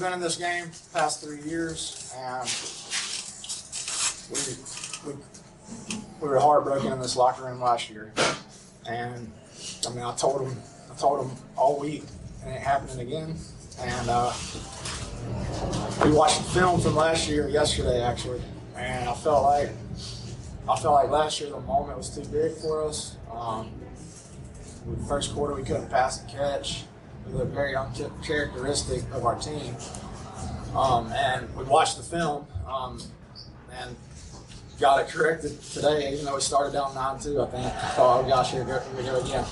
been in this game the past 3 years, and we were heartbroken in this locker room last year. And I mean, I told them all week, it ain't happening again. And we watched the film from last year yesterday, actually, and I felt like last year the moment was too big for us. The first quarter we couldn't pass and catch. It was very uncharacteristic of our team. And we watched the film and got it corrected today, even though we started down 9-2, I think. Oh gosh, here we go again.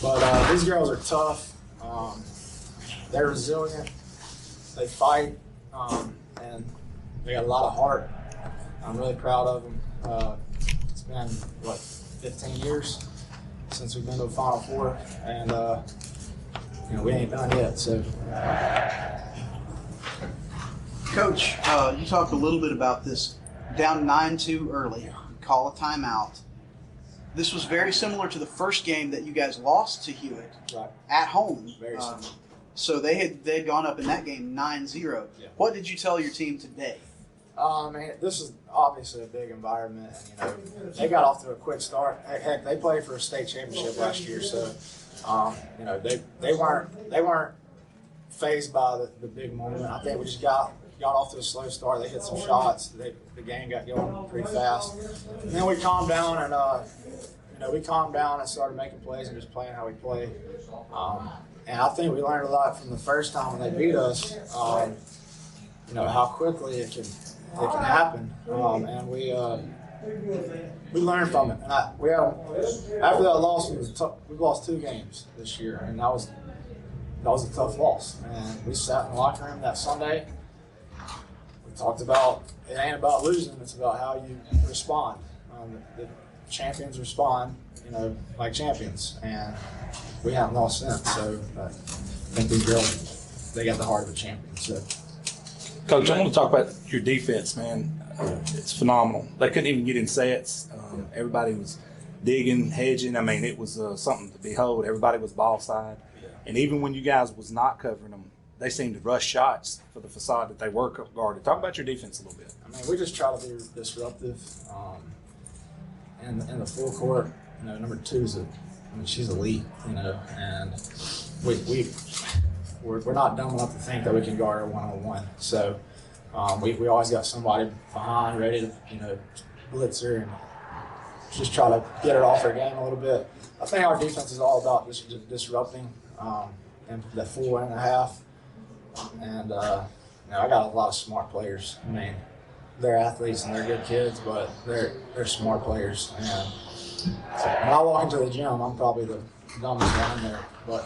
But these girls are tough. They're resilient. They fight, and they got a lot of heart. I'm really proud of them. It's been, 15 years since we've been to the Final Four, and we ain't done yet. So, Coach, you talked a little bit about this. Down 9-2 early, call a timeout. This was very similar to the first game that you guys lost to Hewitt at home. Very similar. So they had gone up in that game 9-0. Yeah. What did you tell your team today? Man, this is obviously a big environment. They got off to a quick start. Heck, they played for a state championship last year, so they weren't fazed by the big moment. I think we just got off to a slow start. They hit some shots. The game got going pretty fast, and then we calmed down and started making plays and just playing how we play. And I think we learned a lot from the first time when they beat us. How quickly it can happen, and we learned from it. And after that loss, we lost 2 games this year, and that was a tough loss. And we sat in the locker room that Sunday. We talked about it ain't about losing; it's about how you respond. The champions respond, like champions, and we haven't lost since. So I think these girls, they got the heart of a champion. So. Coach, I want to talk about your defense, man. It's phenomenal. They couldn't even get in sets. Everybody was digging, hedging. I mean, it was something to behold. Everybody was ball side. Yeah. And even when you guys was not covering them, they seemed to rush shots for the facade that they were guarded. Talk about your defense a little bit. I mean, we just try to be disruptive. In the full court, number 2 she's elite, and we're not dumb enough to think that we can guard her one-on-one. So we always got somebody behind ready to blitz her and just try to get her off her game a little bit. I think our defense is all about just disrupting and that 4.5. And I got a lot of smart players. I mean, they're athletes and they're good kids, but they're smart players. And so when I walk into the gym, I'm probably the dumbest one in there. But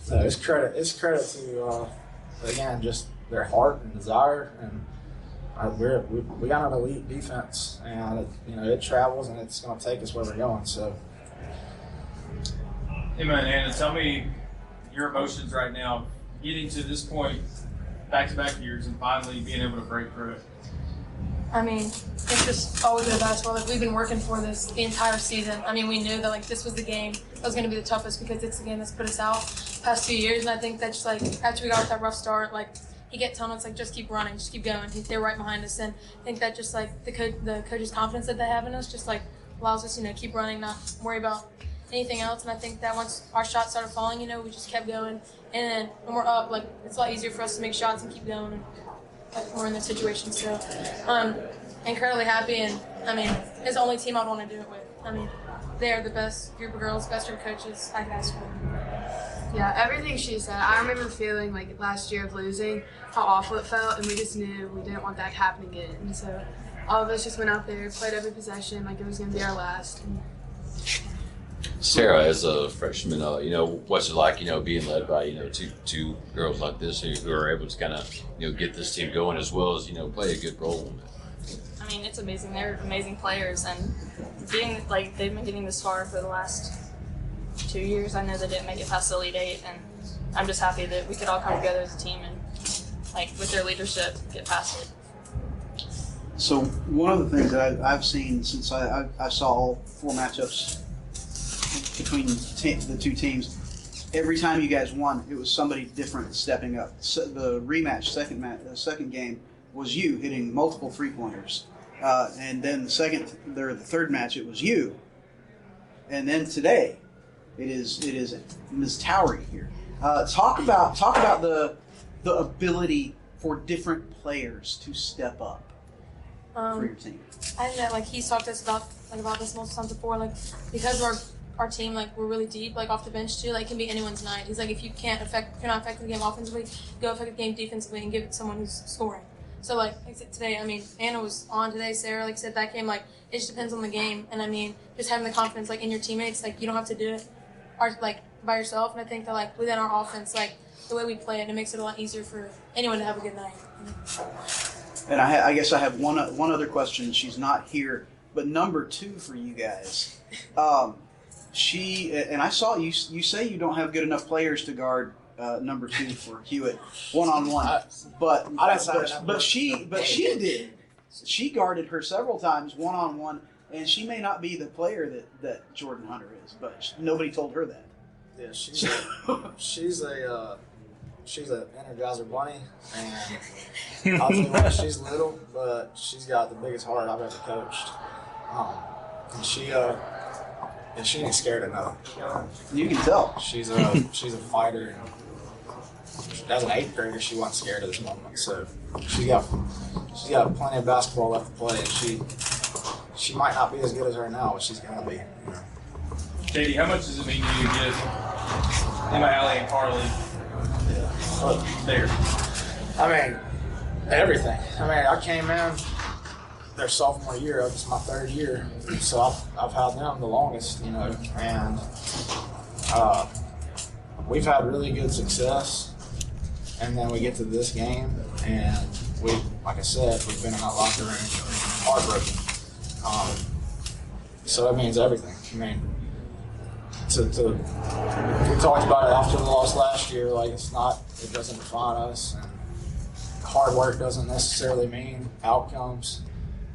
so it's credit to again just their heart and desire, and we got an elite defense, and it travels and it's going to take us where we're going. So, hey man, Anna, tell me your emotions right now, getting to this point, back-to-back years, and finally being able to break through it. I mean, it's just always been basketball. We've been working for this the entire season. I mean, we knew that this was the game that was going to be the toughest because it's the game that's put us out the past 2 years. And I think that just after we got that rough start, he kept telling us just keep running, just keep going. They're right behind us, and I think that just the coach's confidence that they have in us just allows us keep running, not worry about anything else. And I think that once our shots started falling, we just kept going. And then when we're up, it's a lot easier for us to make shots and keep going. And, we're in this situation, so I'm incredibly happy, and I mean, it's the only team I'd want to do it with. I mean, they're the best group of girls, best group of coaches I could ask for. Yeah, everything she said. I remember feeling last year of losing, how awful it felt, and we just knew we didn't want that to happen again. And so all of us just went out there, played every possession like it was going to be our last. Sarah, as a freshman, what's it like, being led by, two girls like this who are able to kind of, get this team going as well as, play a good role? I mean, it's amazing. They're amazing players, and they've been getting this far for the last 2 years. I know they didn't make it past the Elite Eight, and I'm just happy that we could all come together as a team and, with their leadership, get past it. So one of the things that I've seen since I saw all 4 matchups between the 2 teams, every time you guys won, it was somebody different stepping up. So the rematch, second game, was you hitting multiple three-pointers. And then the third match, it was you. And then today, it is Ms. Towery here. Talk about the ability for different players to step up for your team. I think that he's talked to us about this multiple times before, because our team, we're really deep, off the bench too, it can be anyone's night. He's if you're not affecting the game offensively, go affect the game defensively and give it to someone who's scoring. So like I said today, Anna was on today, Sarah said that game, it just depends on the game. And just having the confidence in your teammates, you don't have to do it by yourself. And I think that within our offense, the way we play it makes it a lot easier for anyone to have a good night. And I guess I have one other question. She's not here, but number 2 for you guys. I saw you say you don't have good enough players to guard number 2 for Hewitt one-on-one, but she did. She guarded her several times one-on-one, and she may not be the player that Jordan Hunter is, but nobody told her that. Yeah, she's an Energizer bunny, and I'll tell you what, she's little, but she's got the biggest heart I've ever coached. And she ain't scared of nothing. You can tell. She's a fighter. As an 8th grader, she wasn't scared of this moment. So she's got plenty of basketball left to play, and she might not be as good as her now, but she's gonna be. JD, how much does it mean to you to get Emma, Allie, and Carly there? Everything. I came in their sophomore year. It's my 3rd year, so I've had them the longest, and we've had really good success. And then we get to this game, and like I said, we've been in that locker room heartbroken. So that means everything. We talked about it after the loss last year. It doesn't define us, and hard work doesn't necessarily mean outcomes.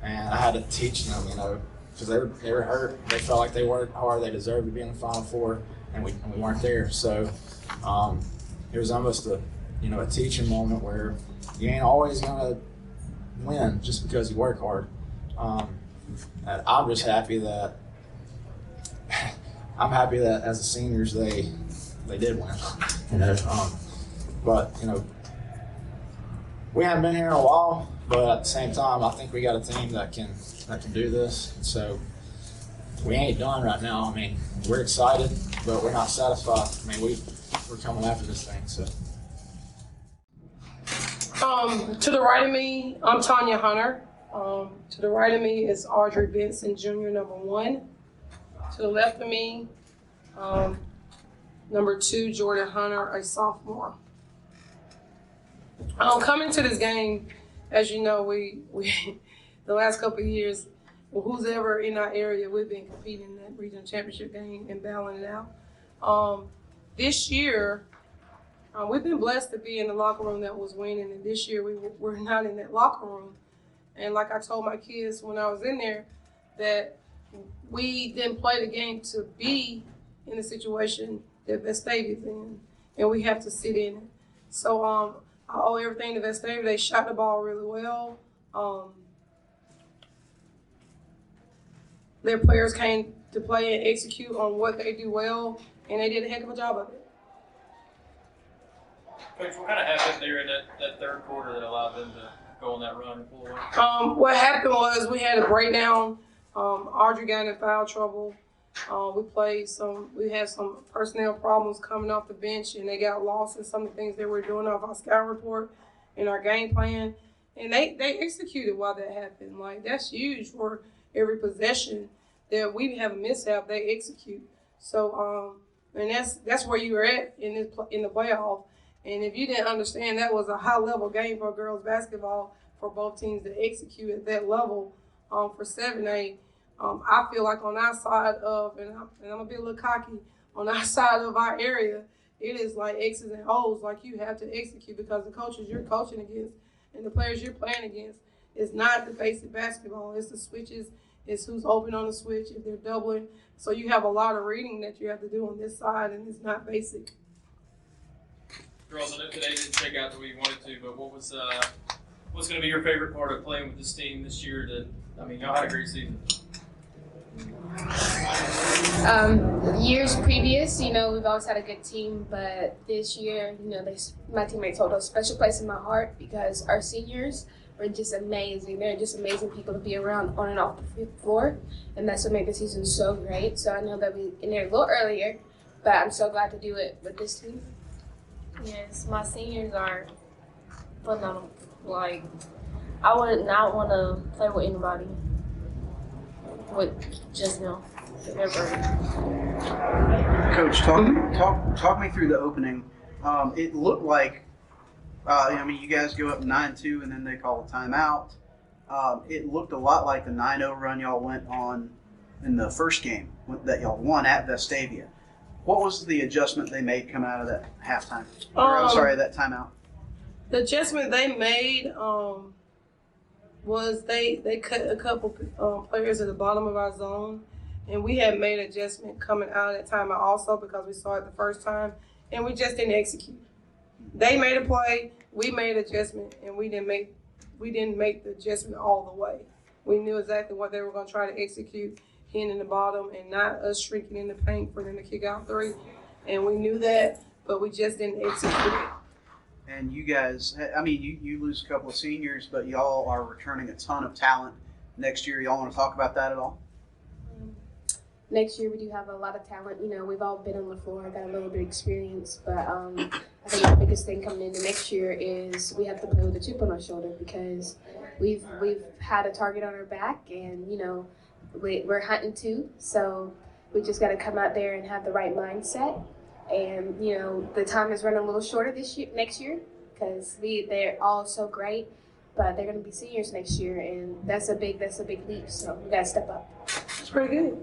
And I had to teach them, because they were hurt. They felt like they worked hard. They deserved to be in the Final Four, and we weren't there. So it was almost a teaching moment where you ain't always gonna win just because you work hard. And I'm just happy that as the seniors they did win. But we haven't been here in a while, but at the same time, I think we got a team that can do this. So we ain't done right now. We're excited, but we're not satisfied. We're coming after this thing. So. To the right of me, I'm Tanya Hunter. To the right of me is Audrey Benson, Jr., number 1. To the left of me, number 2, Jordan Hunter, a sophomore. Coming to this game, as you know, we the last couple of years, who's ever in our area, we've been competing in that regional championship game and battling it out. This year, we've been blessed to be in the locker room that was winning, and this year we're not in that locker room. And like I told my kids when I was in there, that we didn't play the game to be in the situation that Vestavia's in, and we have to sit in it. So I owe everything to Vestavia. They shot the ball really well. Their players came to play and execute on what they do well, and they did a heck of a job of it. Coach, what kind of happened there in that 3rd quarter that allowed them to go on that run and pull away? What happened was we had a breakdown. Audrey got in foul trouble. We had some personnel problems coming off the bench, and they got lost in some of the things they were doing off our scout report and our game plan. And they executed while that happened. That's huge for every possession that we have a mishap, they execute. So, and that's where you were at in the playoff. And if you didn't understand, that was a high-level game for girls basketball for both teams to execute at that level for 7A. I feel like on our side of, and I'm going to be a little cocky, on our side of our area, it is like X's and O's, you have to execute because the coaches you're coaching against and the players you're playing against is not the basic basketball. It's the switches. It's who's open on the switch, if they're doubling. So you have a lot of reading that you have to do on this side, and it's not basic. girls. I know today didn't shake out the way you wanted to, but what's going to be your favorite part of playing with this team this year? Y'all had a great season. Years previous, we've always had a good team, but this year, my teammates hold a special place in my heart because our seniors were just amazing. They're just amazing people to be around on and off the floor, and that's what made the season so great. So I know that we in there a little earlier, but I'm so glad to do it with this team. Yes, my seniors are phenomenal. Like, I would not want to play with anybody with just them. Ever. Coach, talk me through the opening. It looked like, you guys go up 9-2 and then they call a timeout. It looked a lot like the 9-0 run y'all went on in the first game that y'all won at Vestavia. What was the adjustment they made coming out of that halftime? That timeout. The adjustment they made was they cut a couple players at the bottom of our zone. And we had made an adjustment coming out of that timeout also because we saw it the first time, and we just didn't execute. They made a play, we made an adjustment, and we didn't make the adjustment all the way. We knew exactly what they were going to try to execute, hitting in the bottom, and not us shrinking in the paint for them to kick out three. And we knew that, but we just didn't execute it. And you guys, you lose a couple of seniors, but y'all are returning a ton of talent next year. Y'all want to talk about that at all? Next year we do have a lot of talent. We've all been on the floor, got a little bit of experience, but I think the biggest thing coming into next year is we have to play with a chip on our shoulder because we've had a target on our back, and we're hunting too. So we just got to come out there and have the right mindset. And the time is running a little shorter next year because they're all so great, but they're going to be seniors next year, and that's a big leap. So we got to step up. That's pretty good.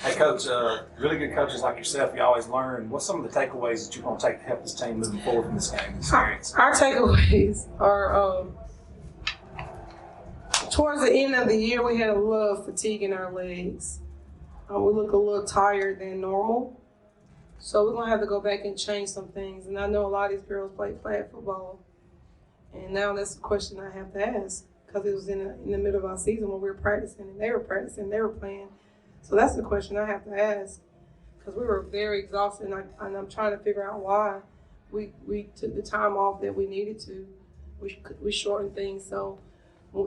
Hey, Coach, really good coaches like yourself, you always learn. What's some of the takeaways that you're going to take to help this team moving forward from this game experience? Our takeaways are towards the end of the year, we had a little fatigue in our legs. We look a little tired than normal. So we're going to have to go back and change some things. And I know a lot of these girls play flag football. And now that's the question I have to ask. Because it was in the middle of our season when we were practicing, and they were practicing, they were playing. So that's the question I have to ask, because we were very exhausted, and I'm trying to figure out why we took the time off that we needed to. We shortened things, so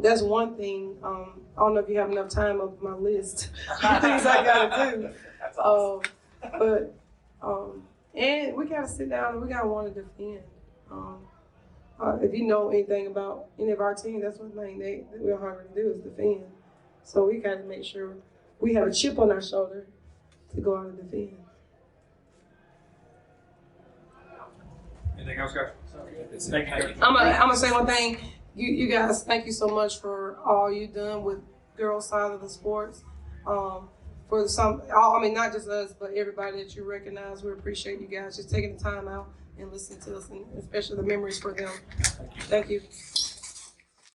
that's one thing. I don't know if you have enough time of my list of things I gotta do. That's awesome. And we gotta sit down and we gotta want to defend. If you know anything about any of our team, that's one thing that we're hungry to do is defend. So we got to make sure we have a chip on our shoulder to go out and defend. Anything else, guys? Thank you, Coach. I'm gonna say one thing. You guys, thank you so much for all you've done with girls' side of the sports. Not just us, but everybody that you recognize. We appreciate you guys just taking the time out and listening to us, and especially the memories for them. Thank you.